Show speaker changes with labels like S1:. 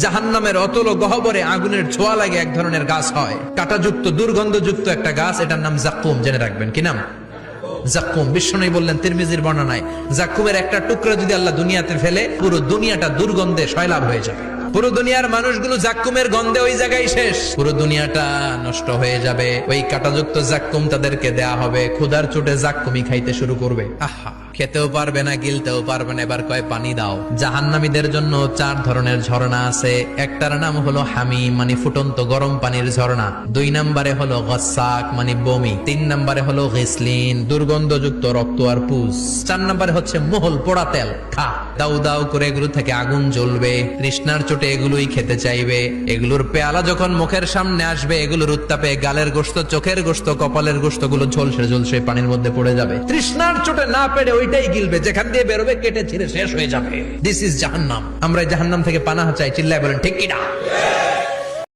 S1: জাহান্নামের অতল গহ্বরে আগুনের ছোঁয়া লাগে এক ধরনের গাছ হয়, কাঁটাযুক্ত দুর্গন্ধযুক্ত একটা গাছ, এটার নাম জাক্কুম। জেনে রাখবেন কি নাম? জাক্কুম। বিশ্বনবী বললেন তিরমিজির বর্ণনায়, জাক্কুমের একটা টুকরা যদি আল্লাহ দুনিয়াতে ফেলে, পুরো দুনিয়াটা দুর্গন্ধে সয়লাব হয়ে যাবে। পুরো দুনিয়ার মানুষগুলো জাক্কুমের গন্ধে ওই জায়গায় শেষ, পুরো দুনিয়াটা নষ্ট হয়ে যাবে। ওই কাঁটাযুক্ত জাক্কুম তাদেরকে দেয়া হবে, ক্ষুধার চোটে জাক্কুমই খাইতে শুরু করবে। আহা, খেতেও পারবে না, গিলতেও পারবে না, এবার কয় পানি দাও। জাহান্নামীদের জন্য 4 ধরনের ঝর্ণা আছে। একটার নাম হলো হামিম, মানে ফুটন্ত গরম পানির ঝর্ণা। 2 নম্বরে হলো গসাক, মানে বমি। 3 নম্বরে হলো গিসলিন, দুর্গন্ধযুক্ত রক্ত আর পুষ। 4 নম্বরে হচ্ছে মোহল, পোড়া তেল। খা, দাউ দাউ করে এগুলো থেকে আগুন জ্বলবে, তৃষ্ণার চোটে এগুলোই খেতে চাইবে। এগুলোর পেয়ালা যখন মুখের সামনে আসবে, এগুলোর উত্তাপে গালের গোশত, চোখের গোশত, কপালের গোশত গুলো ঝলসে ঝলসে পানির মধ্যে পড়ে যাবে। তৃষ্ণার চোটে না পেরে ওইটাই গিলবে, যেখান দিয়ে বেরোবে কেটে ছিঁড়ে শেষ হয়ে যাবে। দিস ইজ জাহান্নাম। আমরা জাহান্নাম থেকে পানাহ চাই, চিল্লায় বলেন ঠিক কিনা?